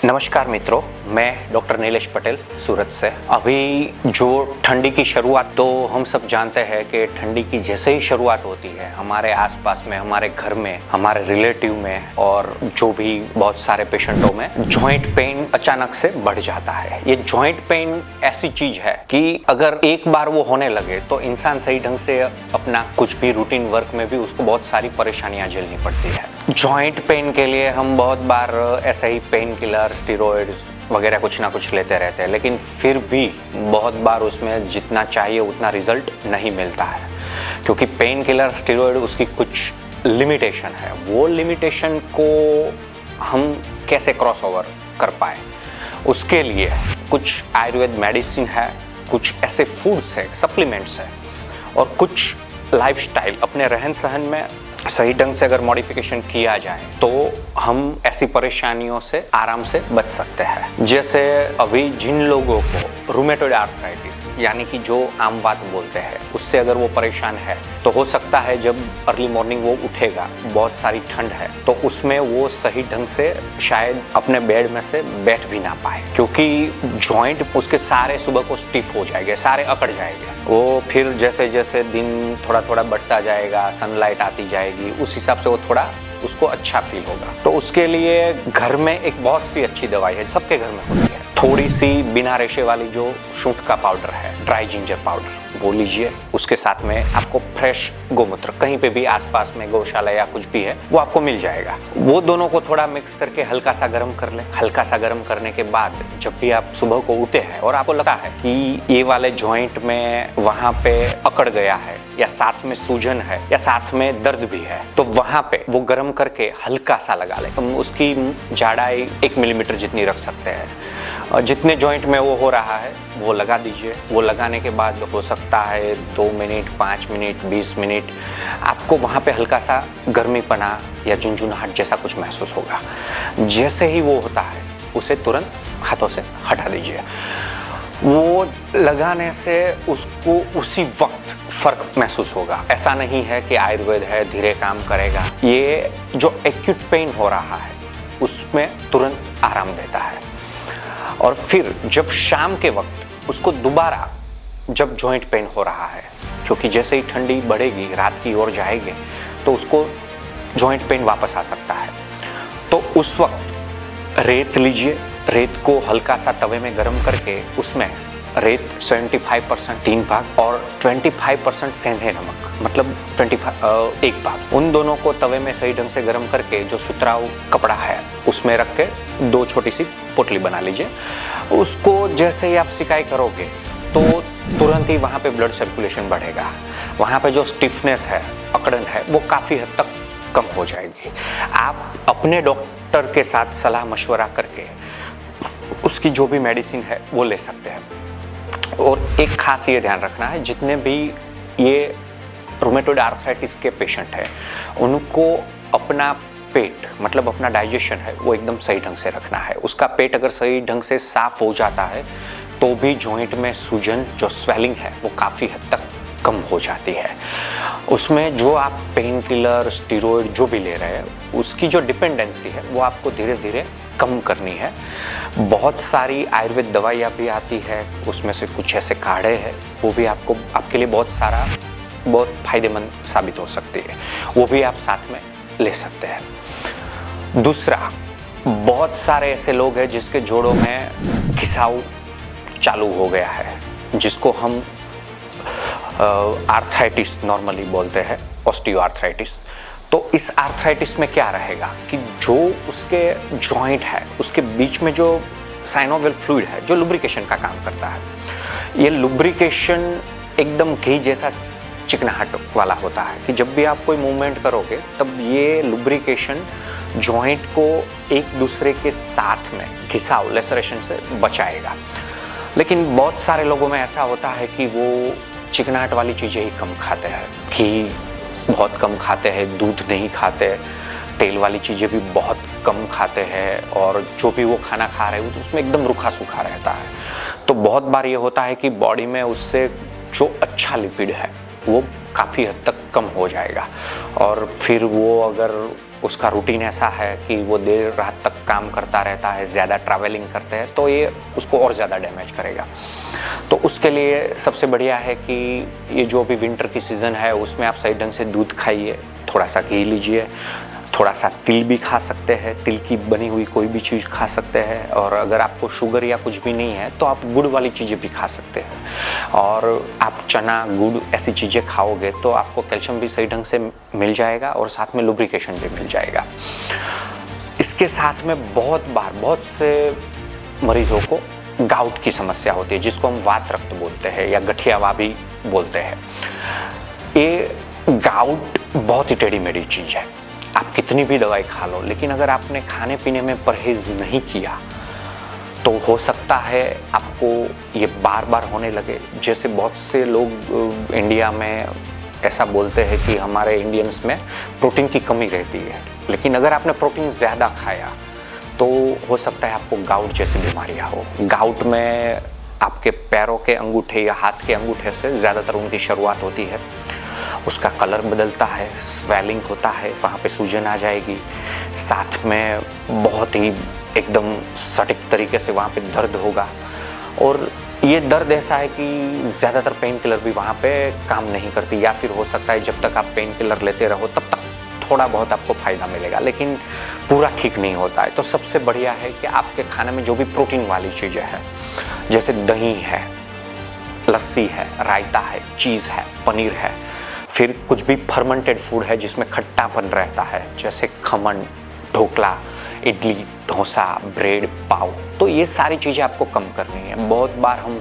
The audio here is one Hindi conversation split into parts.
नमस्कार मित्रों, मैं डॉक्टर नीलेश पटेल सूरत से। अभी जो ठंडी की शुरुआत तो हम सब जानते हैं कि ठंडी की जैसे ही शुरुआत होती है हमारे आसपास में, हमारे घर में, हमारे रिलेटिव में और जो भी बहुत सारे पेशेंटों में जॉइंट पेन अचानक से बढ़ जाता है। ये जॉइंट पेन ऐसी चीज है कि अगर एक बार वो होने लगे तो इंसान सही ढंग से अपना कुछ भी रूटीन वर्क में भी उसको बहुत सारी परेशानियां झेलनी पड़ती है। जॉइंट पेन के लिए हम बहुत बार ऐसे ही पेन किलर, स्टेरॉइड्स वगैरह कुछ ना कुछ लेते रहते हैं, लेकिन फिर भी बहुत बार उसमें जितना चाहिए उतना रिजल्ट नहीं मिलता है, क्योंकि पेन किलर, स्टेरॉइड उसकी कुछ लिमिटेशन है। वो लिमिटेशन को हम कैसे क्रॉस ओवर कर पाए, उसके लिए कुछ आयुर्वेद मेडिसिन है, कुछ ऐसे फूड्स है, सप्लीमेंट्स है और कुछ लाइफस्टाइल, अपने रहन सहन में सही ढंग से अगर मॉडिफिकेशन किया जाए तो हम ऐसी परेशानियों से आराम से बच सकते हैं। जैसे अभी जिन लोगों को रूमेटॉइड आर्थराइटिस यानी कि जो आम बात बोलते हैं, उससे अगर वो परेशान है तो हो सकता है जब अर्ली मॉर्निंग वो उठेगा, बहुत सारी ठंड है, तो उसमें वो सही ढंग से शायद अपने बेड में से बैठ भी ना पाए, क्योंकि जॉइंट उसके सारे सुबह को स्टिफ हो जाएंगे, सारे अकड़ जाएंगे। वो फिर जैसे जैसे दिन थोड़ा थोड़ा बढ़ता जाएगा, सनलाइट आती जाएगी, उस हिसाब से वो थोड़ा उसको अच्छा फील होगा। तो उसके लिए घर में एक बहुत सी अच्छी दवाई है, सबके घर में होती है, थोड़ी सी बिना रेशे वाली जो शूंठ का पाउडर है, ड्राई जिंजर पाउडर, वो लीजिए। उसके साथ में आपको फ्रेश गोमूत्र कहीं पे भी आसपास में गौशाला या कुछ भी है वो आपको मिल जाएगा। वो दोनों को थोड़ा मिक्स करके हल्का सा गर्म कर लें। हल्का सा गर्म करने के बाद जब भी आप सुबह को उठे हैं और आपको लगता है कि ये वाले जॉइंट में वहां पे अकड़ गया है या साथ में सूजन है या साथ में दर्द भी है, तो वहां पे वो गर्म करके हल्का सा लगा लें। हम उसकी चौड़ाई 1 मिलीमीटर जितनी रख सकते हैं। जितने जॉइंट में वो हो रहा है वो लगा दीजिए। वो लगाने के बाद हो सकता है 2 मिनट, 5 मिनट, 20 मिनट आपको वहाँ पे हल्का सा गर्मीपना या झुनझुनाहट जैसा कुछ महसूस होगा। जैसे ही वो होता है उसे तुरंत हाथों से हटा दीजिए। वो लगाने से उसको उसी वक्त फर्क महसूस होगा। ऐसा नहीं है कि आयुर्वेद है धीरे काम करेगा। ये जो एक्यूट पेन हो रहा है उसमें तुरंत आराम देता है। और फिर जब शाम के वक्त उसको दोबारा जब जॉइंट पेन हो रहा है, क्योंकि जैसे ही ठंडी बढ़ेगी, रात की ओर जाएगी, तो उसको जॉइंट पेन वापस आ सकता है। तो उस वक्त रेत लीजिए। रेत को हल्का सा तवे में गर्म करके उसमें रेत 75% 3 भाग और 25% सेंधे नमक, मतलब 25 1 भाग, उन दोनों को तवे में सही ढंग से गर्म करके जो सुतराउ कपड़ा है उसमें रख के 2 छोटी सी पोटली बना लीजिए। उसको जैसे ही आप सिकाई करोगे तो तुरंत ही वहाँ पे ब्लड सर्कुलेशन बढ़ेगा। वहाँ पे जो स्टिफनेस है, अकड़न है, वो काफ़ी हद तक कम हो जाएगी। आप अपने डॉक्टर के साथ सलाह मशवरा करके उसकी जो भी मेडिसिन है वो ले सकते हैं। और एक खास ये ध्यान रखना है, जितने भी ये रूमेटॉइड आर्थराइटिस के पेशेंट हैं उनको अपना पेट, मतलब अपना डाइजेशन है वो एकदम सही ढंग से रखना है। उसका पेट अगर सही ढंग से साफ हो जाता है तो भी जॉइंट में सूजन, जो स्वेलिंग है, वो काफ़ी हद तक कम हो जाती है। उसमें जो आप पेन किलर, स्टेरॉइड जो भी ले रहे हैं उसकी जो डिपेंडेंसी है वो आपको धीरे धीरे कम करनी है। बहुत सारी आयुर्वेद दवाइयाँ भी आती है, उसमें से कुछ ऐसे काढ़े हैं वो भी आपके लिए बहुत फायदेमंद साबित हो सकती है, वो भी आप साथ में ले सकते हैं। दूसरा, बहुत सारे ऐसे लोग हैं जिसके जोड़ों में घिसाव चालू हो गया है, जिसको हम आर्थराइटिस नॉर्मली बोलते हैं, ऑस्टियोआर्थराइटिस। तो इस आर्थराइटिस में क्या रहेगा कि जो उसके जॉइंट है उसके बीच में जो साइनोवियल फ्लूइड है जो लुब्रिकेशन का काम करता है, ये लुब्रिकेशन एकदम घी जैसा चिकनाहट वाला होता है कि जब भी आप कोई मूवमेंट करोगे तब ये लुब्रिकेशन जॉइंट को एक दूसरे के साथ में घिसाव, लेसरेशन से बचाएगा। लेकिन बहुत सारे लोगों में ऐसा होता है कि वो चिकनाहट वाली चीज़ें ही कम खाते हैं, घी बहुत कम खाते हैं, दूध नहीं खाते, तेल वाली चीज़ें भी बहुत कम खाते हैं, और जो भी वो खाना खा रहे हो तो उसमें एकदम रूखा सूखा रहता है। तो बहुत बार ये होता है कि बॉडी में उससे जो अच्छा लिपिड है वो काफ़ी हद तक कम हो जाएगा, और फिर वो अगर उसका रूटीन ऐसा है कि वो देर रात तक काम करता रहता है, ज़्यादा ट्रैवलिंग करते हैं, तो ये उसको और ज़्यादा डैमेज करेगा। तो उसके लिए सबसे बढ़िया है कि ये जो अभी विंटर की सीज़न है उसमें आप सही ढंग से दूध खाइए, थोड़ा सा घी लीजिए, थोड़ा सा तिल भी खा सकते हैं, तिल की बनी हुई कोई भी चीज़ खा सकते हैं। और अगर आपको शुगर या कुछ भी नहीं है तो आप गुड़ वाली चीज़ें भी खा सकते हैं। और आप चना, गुड़ ऐसी चीज़ें खाओगे तो आपको कैल्शियम भी सही ढंग से मिल जाएगा और साथ में लुब्रिकेशन भी मिल जाएगा। इसके साथ में बहुत से मरीजों को गाउट की समस्या होती है, जिसको हम वात रक्त बोलते हैं या गठियावा भी बोलते हैं। ये गाउट बहुत ही टेढ़ी मेढ़ी चीज़ है। आप कितनी भी दवाई खा लो, लेकिन अगर आपने खाने पीने में परहेज नहीं किया तो हो सकता है आपको ये बार बार होने लगे। जैसे बहुत से लोग इंडिया में ऐसा बोलते हैं कि हमारे इंडियंस में प्रोटीन की कमी रहती है, लेकिन अगर आपने प्रोटीन ज़्यादा खाया तो हो सकता है आपको गाउट जैसी बीमारियाँ हो। गाउट में आपके पैरों के अंगूठे या हाथ के अंगूठे से ज़्यादातर उनकी शुरुआत होती है। उसका कलर बदलता है, स्वेलिंग होता है, वहाँ पे सूजन आ जाएगी, साथ में बहुत ही एकदम सटीक तरीके से वहाँ पे दर्द होगा। और ये दर्द ऐसा है कि ज़्यादातर पेन किलर भी वहाँ पे काम नहीं करती, या फिर हो सकता है जब तक आप पेन किलर लेते रहो तब तक थोड़ा बहुत आपको फ़ायदा मिलेगा, लेकिन पूरा ठीक नहीं होता है। तो सबसे बढ़िया है कि आपके खाने में जो भी प्रोटीन वाली चीज़ें हैं, जैसे दही है, लस्सी है, रायता है, चीज़ है, पनीर है, फिर कुछ भी फर्मेंटेड फूड है जिसमें खट्टापन रहता है, जैसे खमन, ढोकला, इडली, डोसा, ब्रेड, पाव, तो ये सारी चीज़ें आपको कम करनी है। बहुत बार हम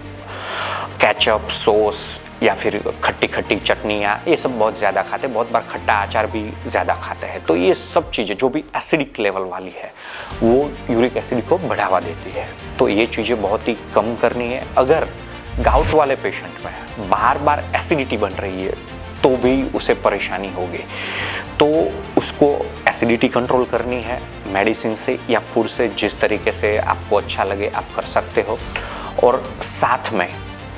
केचप, सॉस या फिर खट्टी खट्टी चटनियाँ ये सब बहुत ज़्यादा खाते हैं, बहुत बार खट्टा अचार भी ज़्यादा खाते हैं। तो ये सब चीज़ें जो भी एसिडिक लेवल वाली है वो यूरिक एसिड को बढ़ावा देती है, तो ये चीज़ें बहुत ही कम करनी है। अगर गाउट वाले पेशेंट में बार बार एसिडिटी बन रही है तो भी उसे परेशानी होगी, तो उसको एसिडिटी कंट्रोल करनी है मेडिसिन से या फूड से, जिस तरीके से आपको अच्छा लगे आप कर सकते हो। और साथ में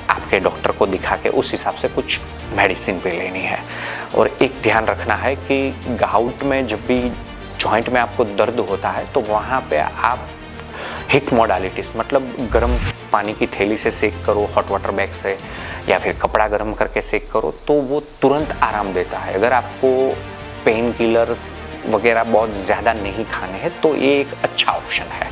आपके डॉक्टर को दिखा के उस हिसाब से कुछ मेडिसिन भी लेनी है। और एक ध्यान रखना है कि गाउट में जब भी जॉइंट में आपको दर्द होता है तो वहाँ पे आप हीट मोडालिटीज़ मतलब गर्म पानी की थैली से सेक करो, हॉट वाटर बैग से, या फिर कपड़ा गर्म करके सेक करो, तो वो तुरंत आराम देता है। अगर आपको पेन किलर्स वगैरह बहुत ज़्यादा नहीं खाने हैं तो ये एक अच्छा ऑप्शन है।